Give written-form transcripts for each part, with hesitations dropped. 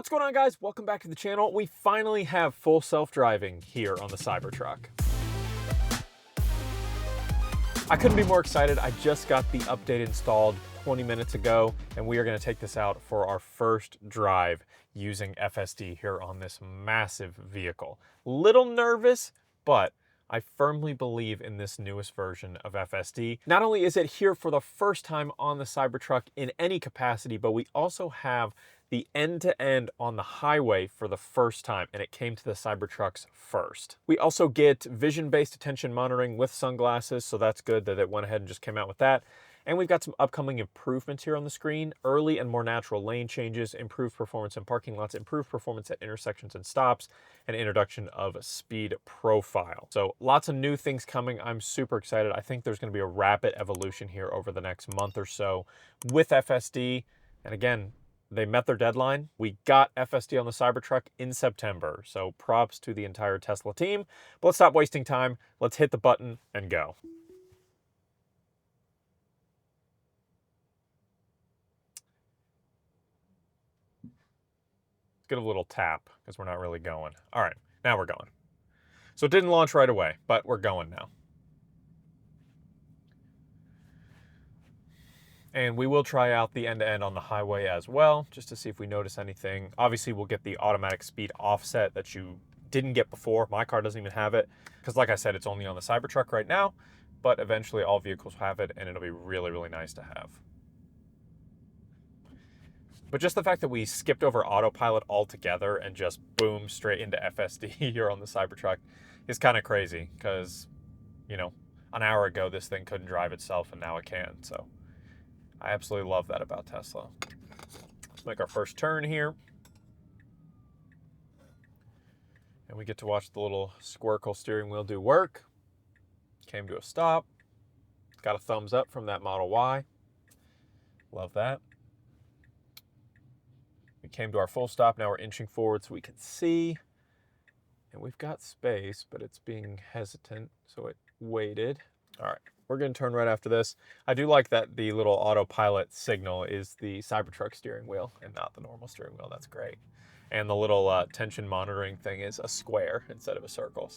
What's going on, guys? Welcome back to the channel. We finally have full self-driving here on the Cybertruck. I couldn't be more excited. I just got the update installed 20 minutes ago, and we are going to take this out for our first drive using FSD here on this massive vehicle. Little nervous, but I firmly believe in this newest version of FSD. Not only is it here for the first time on the Cybertruck in any capacity, but we also have the end-to-end on the highway for the first time, and it came to the Cybertrucks first. We also get vision-based attention monitoring with sunglasses, so that's good that it went ahead and just came out with that. And we've got some upcoming improvements here on the screen. Early and more natural lane changes, improved performance in parking lots, improved performance at intersections and stops, and introduction of speed profile. So lots of new things coming. I'm super excited. I think there's going to be a rapid evolution here over the next month or so with FSD. And again, they met their deadline. We got FSD on the Cybertruck in September. So props to the entire Tesla team. But let's stop wasting time. Let's hit the button and go. Get a little tap because we're not really going. All right, now we're going. So it didn't launch right away, but we're going now. And we will try out the end-to-end on the highway as well, just to see if we notice anything. Obviously, we'll get the automatic speed offset that you didn't get before. My car doesn't even have it, because like I said, it's only on the Cybertruck right now, but eventually all vehicles have it, and it'll be really, really nice to have. But just the fact that we skipped over autopilot altogether and just boom, straight into FSD here on the Cybertruck is kind of crazy, because, you know, an hour ago this thing couldn't drive itself, and now it can, so I absolutely love that about Tesla. Let's make our first turn here. And we get to watch the little squircle steering wheel do work. Came to a stop. Got a thumbs up from that Model Y. Love that. We came to our full stop. Now we're inching forward so we can see. And we've got space, but it's being hesitant, so it waited. All right. We're going to turn right after this. I do like that the little autopilot signal is the Cybertruck steering wheel and not the normal steering wheel. That's great. And the little tension monitoring thing is a square instead of a circle.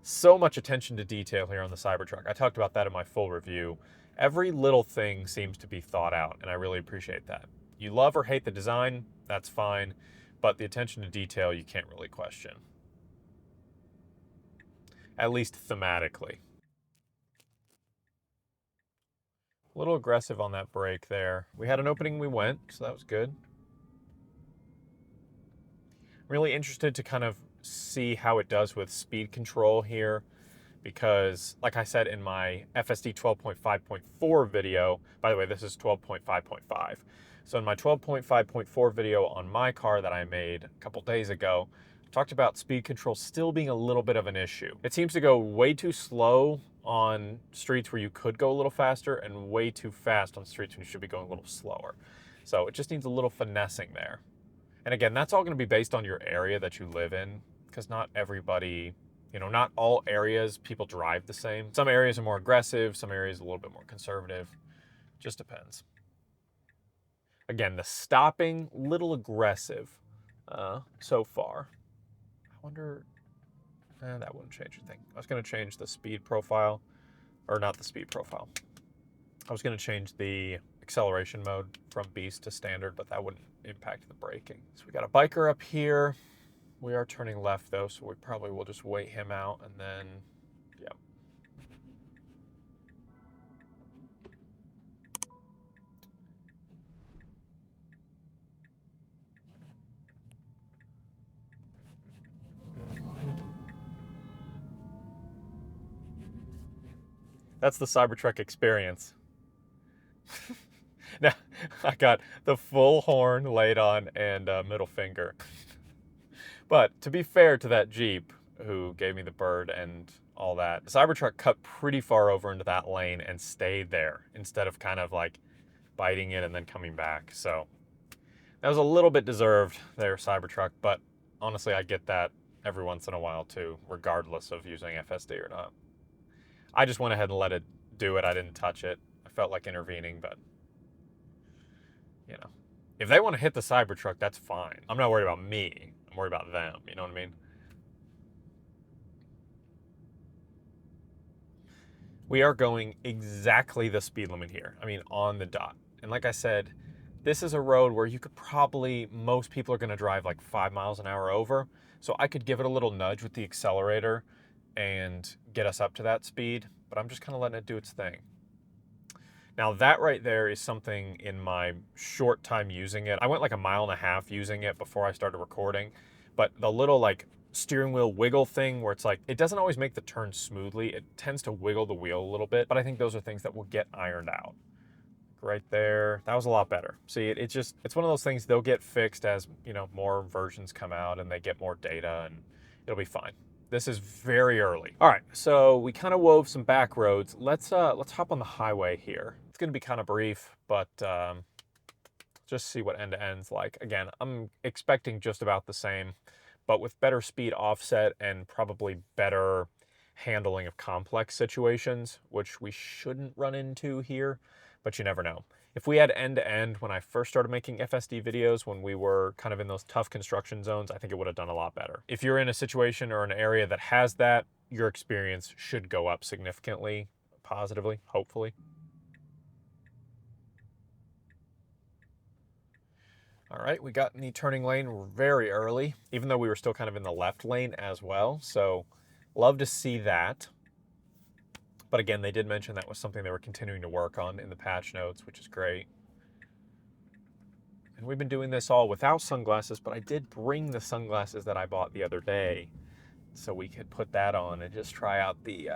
So much attention to detail here on the Cybertruck. I talked about that in my full review. Every little thing seems to be thought out, and I really appreciate that. You love or hate the design, that's fine, but the attention to detail you can't really question. At least thematically. A little aggressive on that brake there. We had an opening, we went, so that was good. Really interested to kind of see how it does with speed control here, because like I said in my FSD 12.5.4 video, by the way, this is 12.5.5. So in my 12.5.4 video on my car that I made a couple days ago, I talked about speed control still being a little bit of an issue. It seems to go way too slow on streets where you could go a little faster and way too fast on streets when you should be going a little slower. So it just needs a little finessing there. And again, that's all going to be based on your area that you live in, because not everybody, you know, not all areas people drive the same. Some areas are more aggressive, some areas a little bit more conservative. Just depends. Again, the stopping, little aggressive so far. I wonder, that wouldn't change a thing. I was going to change the speed profile, or not the speed profile. I was going to change the acceleration mode from beast to standard, but that wouldn't impact the braking. So we got a biker up here. We are turning left though, so we probably will just wait him out and then, yeah. That's the Cybertruck experience. Now, I got the full horn laid on and middle finger. But to be fair to that Jeep who gave me the bird and all that, the Cybertruck cut pretty far over into that lane and stayed there instead of kind of like biting it and then coming back. So that was a little bit deserved there, Cybertruck, but honestly, I get that every once in a while too, regardless of using FSD or not. I just went ahead and let it do it. I didn't touch it. I felt like intervening, but you know, If they want to hit the Cybertruck, that's fine. I'm not worried about me. I'm worried about them. You know what I mean? We are going exactly the speed limit here. I mean, on the dot. And like I said, this is a road where you could probably, most people are going to drive like 5 miles an hour over. So I could give it a little nudge with the accelerator and get us up to that speed, but I'm just kind of letting it do its thing. Now that right there is something in my short time using it. I went like 1.5 miles using it before I started recording, but the little like steering wheel wiggle thing where it's like, it doesn't always make the turn smoothly. It tends to wiggle the wheel a little bit, but I think those are things that will get ironed out. Right there, that was a lot better. See, it's one of those things, they'll get fixed as, you know, more versions come out and they get more data, and it'll be fine. This is very early. All right, so we kind of wove some back roads. Let's hop on the highway here. It's gonna be kind of brief, but just see what end to end's like. Again, I'm expecting just about the same, but with better speed offset and probably better handling of complex situations, which we shouldn't run into here, but you never know. If we had end to end when I first started making FSD videos, when we were kind of in those tough construction zones, I think it would have done a lot better. If you're in a situation or an area that has that, your experience should go up significantly, positively, hopefully. All right, we got in the turning lane very early, even though we were still kind of in the left lane as well. So love to see that. But again, they did mention that was something they were continuing to work on in the patch notes, which is great. And we've been doing this all without sunglasses, but I did bring the sunglasses that I bought the other day so we could put that on and just try out the,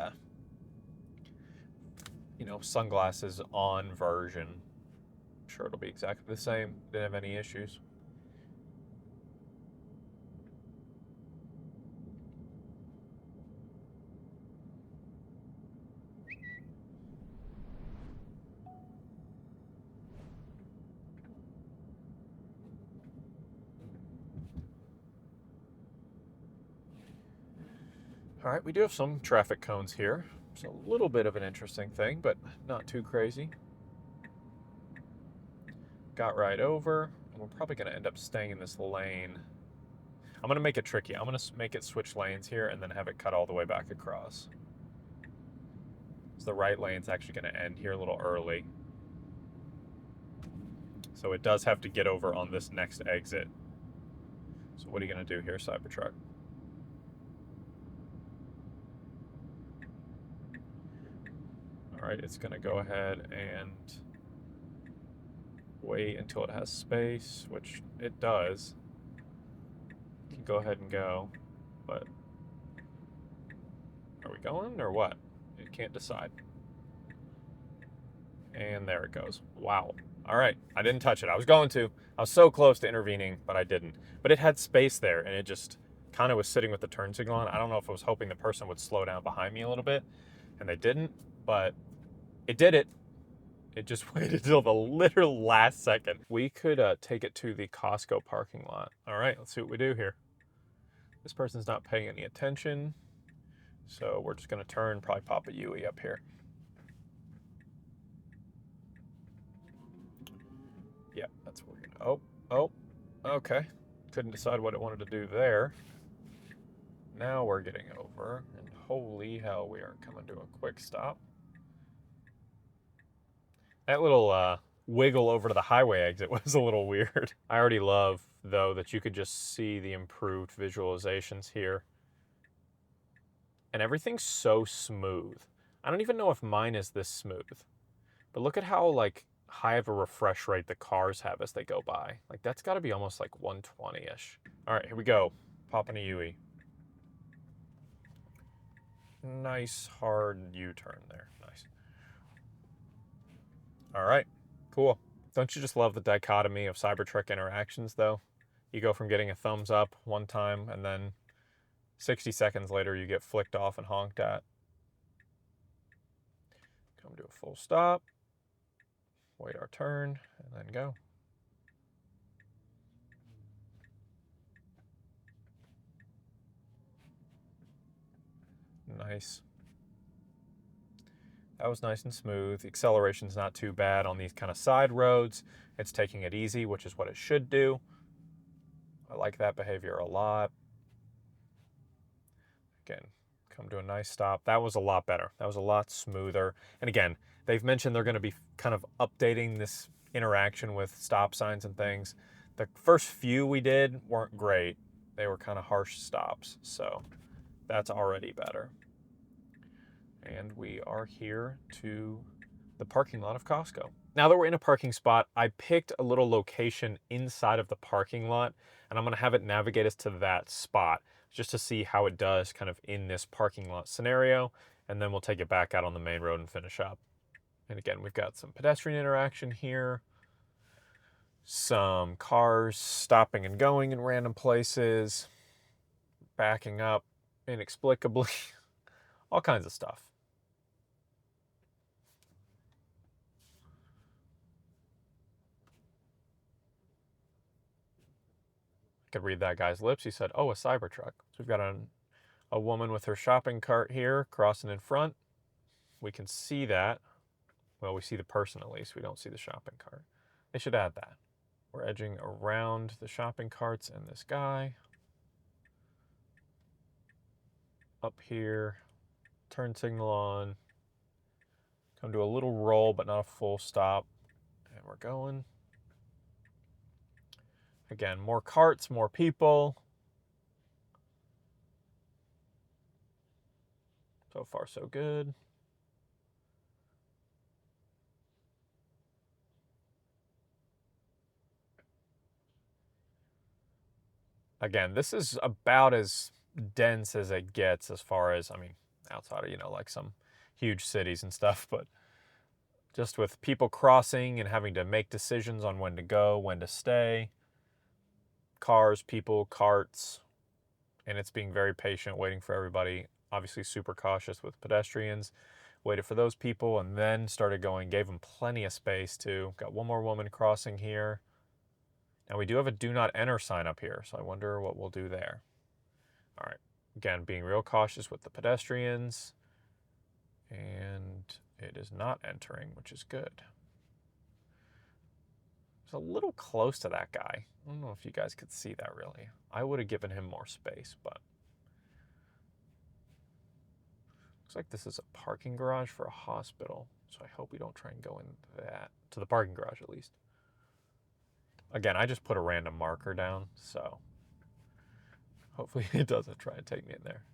you know, sunglasses on version. I'm sure it'll be exactly the same. Didn't have any issues. All right, we do have some traffic cones here. It's a little bit of an interesting thing, but not too crazy. Got right over, and we're probably gonna end up staying in this lane. I'm gonna make it tricky. I'm gonna make it switch lanes here and then have it cut all the way back across. So the right lane's actually gonna end here a little early. So it does have to get over on this next exit. So what are you gonna do here, Cybertruck? All right, it's gonna go ahead and wait until it has space, which it does. You can go ahead and go, but are we going or what? It can't decide. And there it goes. Wow. All right, I didn't touch it. I was going to. I was so close to intervening, but I didn't. But it had space there, and it just kind of was sitting with the turn signal on. I don't know if I was hoping the person would slow down behind me a little bit, and they didn't, but it did it. It just waited till the literal last second. We could take it to the Costco parking lot. All right, let's see what we do here. This person's not paying any attention, so we're just gonna turn, probably pop a Yui up here. Yeah, that's what we're gonna, oh, okay. Couldn't decide what it wanted to do there. Now we're getting over, and holy hell, we are coming to a quick stop. That little wiggle over to the highway exit was a little weird. I already love, though, that you could just see the improved visualizations here. And everything's so smooth. I don't even know if mine is this smooth. But look at how, like, high of a refresh rate the cars have as they go by. Like, that's got to be almost like 120-ish. All right, here we go. Popping a Yui. Nice hard U-turn there. Nice. All right, cool. Don't you just love the dichotomy of Cybertruck interactions, though? You go from getting a thumbs up one time, and then 60 seconds later, you get flicked off and honked at. Come to a full stop. Wait our turn, and then go. Nice. That was nice and smooth. The acceleration's not too bad on these kind of side roads. It's taking it easy, which is what it should do. I like that behavior a lot. Again, come to a nice stop. That was a lot better. That was a lot smoother. And again, they've mentioned they're going to be kind of updating this interaction with stop signs and things. The first few we did weren't great. They were kind of harsh stops. So that's already better. And we are here to the parking lot of Costco. Now that we're in a parking spot, I picked a little location inside of the parking lot, and I'm going to have it navigate us to that spot just to see how it does kind of in this parking lot scenario, and then we'll take it back out on the main road and finish up. And again, we've got some pedestrian interaction here, some cars stopping and going in random places, backing up inexplicably, all kinds of stuff. Could read that guy's lips. He said, oh, a Cybertruck. So we've got a woman with her shopping cart here crossing in front. We can see that. Well, we see the person at least. We don't see the shopping cart. They should add that. We're edging around the shopping carts and this guy. Up here, turn signal on. Come to a little roll, but not a full stop. And we're going. Again, more carts, more people. So far, so good. Again, this is about as dense as it gets as far as, I mean, outside of, you know, like some huge cities and stuff, but just with people crossing and having to make decisions on when to go, when to stay. Cars, people, carts, and it's being very patient, waiting for everybody. Obviously super cautious with pedestrians. Waited for those people and then started going, gave them plenty of space too. Got one more woman crossing here. Now we do have a do not enter sign up here, so I wonder what we'll do there. All right, again, being real cautious with the pedestrians. And it is not entering, which is good. It's a little close to that guy. I don't know if you guys could see that really. I would have given him more space, but looks like this is a parking garage for a hospital. So I hope we don't try and go into that, to the parking garage at least. Again, I just put a random marker down, so hopefully it doesn't try and take me in there.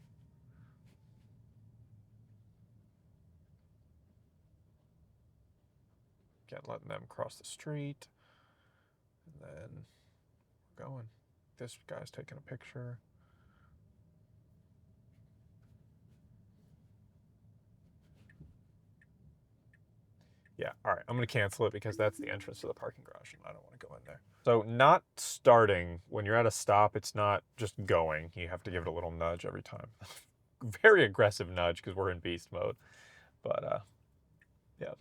Again, letting them cross the street. And then we're going. This guy's taking a picture. Yeah, all right, I'm gonna cancel it because that's the entrance to the parking garage and I don't wanna go in there. So not starting, when you're at a stop, it's not just going. You have to give it a little nudge every time. Very aggressive nudge because we're in beast mode. But yeah,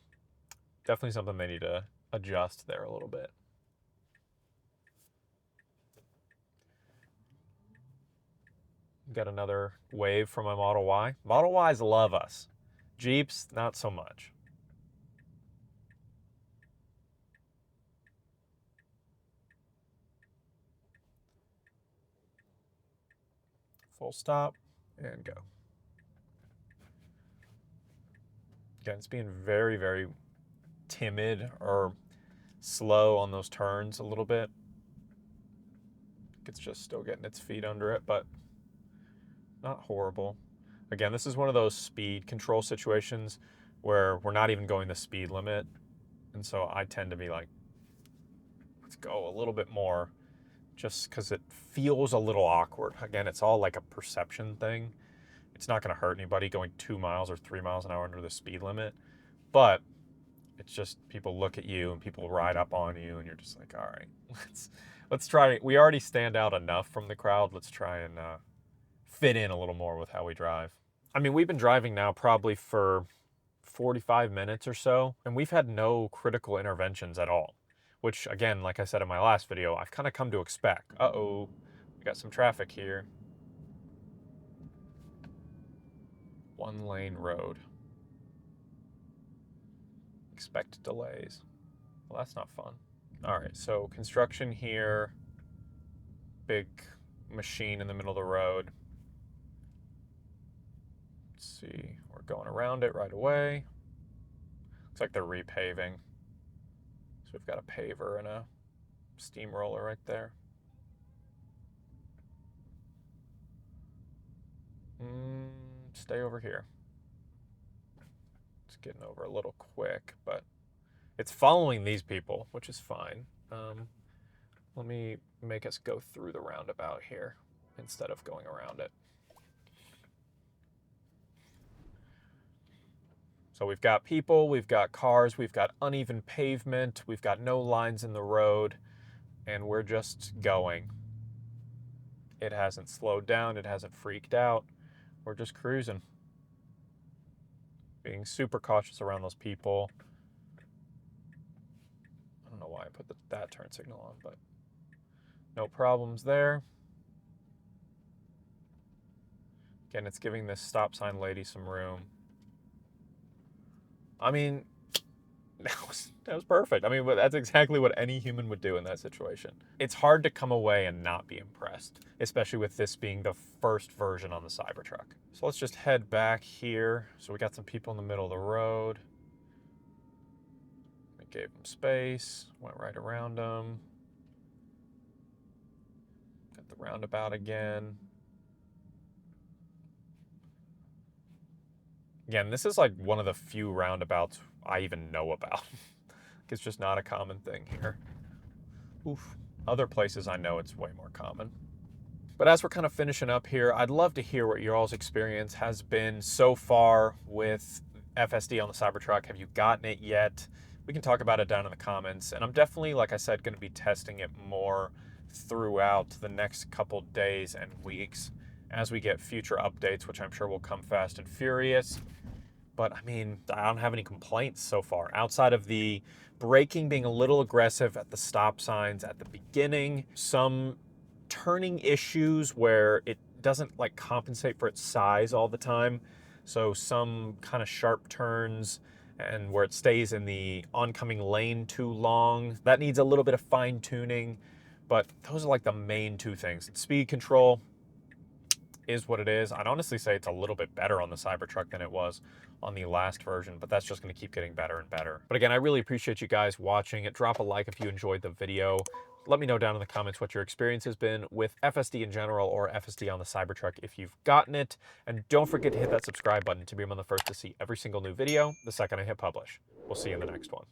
definitely something they need to adjust there a little bit. Got another wave from my Model Y. Model Ys love us. Jeeps, not so much. Full stop and go. Again, it's being very, very timid or slow on those turns a little bit. It's just still getting its feet under it, but not horrible. Again, this is one of those speed control situations where we're not even going the speed limit. And so I tend to be like, let's go a little bit more just because it feels a little awkward. Again, it's all like a perception thing. It's not going to hurt anybody going 2 miles or 3 miles an hour under the speed limit. But it's just people look at you and people ride up on you and you're just like, all right, let's try. We already stand out enough from the crowd. Let's try and fit in a little more with how we drive. I mean, we've been driving now probably for 45 minutes or so, and we've had no critical interventions at all, which again, like I said in my last video, I've kind of come to expect. Uh-oh, we got some traffic here. One lane road. Expect delays. Well, that's not fun. All right, so construction here. Big machine in the middle of the road. Let's see, we're going around it right away. Looks like they're repaving. So we've got a paver and a steamroller right there. Stay over here. It's getting over a little quick, but it's following these people, which is fine. Let me make us go through the roundabout here instead of going around it. So we've got people, we've got cars, we've got uneven pavement, we've got no lines in the road, and we're just going. It hasn't slowed down, it hasn't freaked out. We're just cruising. Being super cautious around those people. I don't know why I put that turn signal on, but no problems there. Again, it's giving this stop sign lady some room. I mean, that was perfect. I mean, that's exactly what any human would do in that situation. It's hard to come away and not be impressed, especially with this being the first version on the Cybertruck. So let's just head back here. So we got some people in the middle of the road. We gave them space, went right around them. Got the roundabout again. Again, this is like one of the few roundabouts I even know about. It's just not a common thing here. Oof. Other places I know it's way more common. But as we're kind of finishing up here, I'd love to hear what your all's experience has been so far with FSD on the Cybertruck. Have you gotten it yet? We can talk about it down in the comments. And I'm definitely, like I said, going to be testing it more throughout the next couple days and weeks as we get future updates, which I'm sure will come fast and furious. But I mean, I don't have any complaints so far, outside of the braking being a little aggressive at the stop signs at the beginning, some turning issues where it doesn't like compensate for its size all the time. So some kind of sharp turns and where it stays in the oncoming lane too long. That needs a little bit of fine tuning, but those are like the main two things. Speed control is what it is. I'd honestly say it's a little bit better on the Cybertruck than it was on the last version, but that's just going to keep getting better and better. But again, I really appreciate you guys watching it. Drop a like if you enjoyed the video. Let me know down in the comments what your experience has been with FSD in general or FSD on the Cybertruck if you've gotten it. And don't forget to hit that subscribe button to be among the first to see every single new video the second I hit publish. We'll see you in the next one.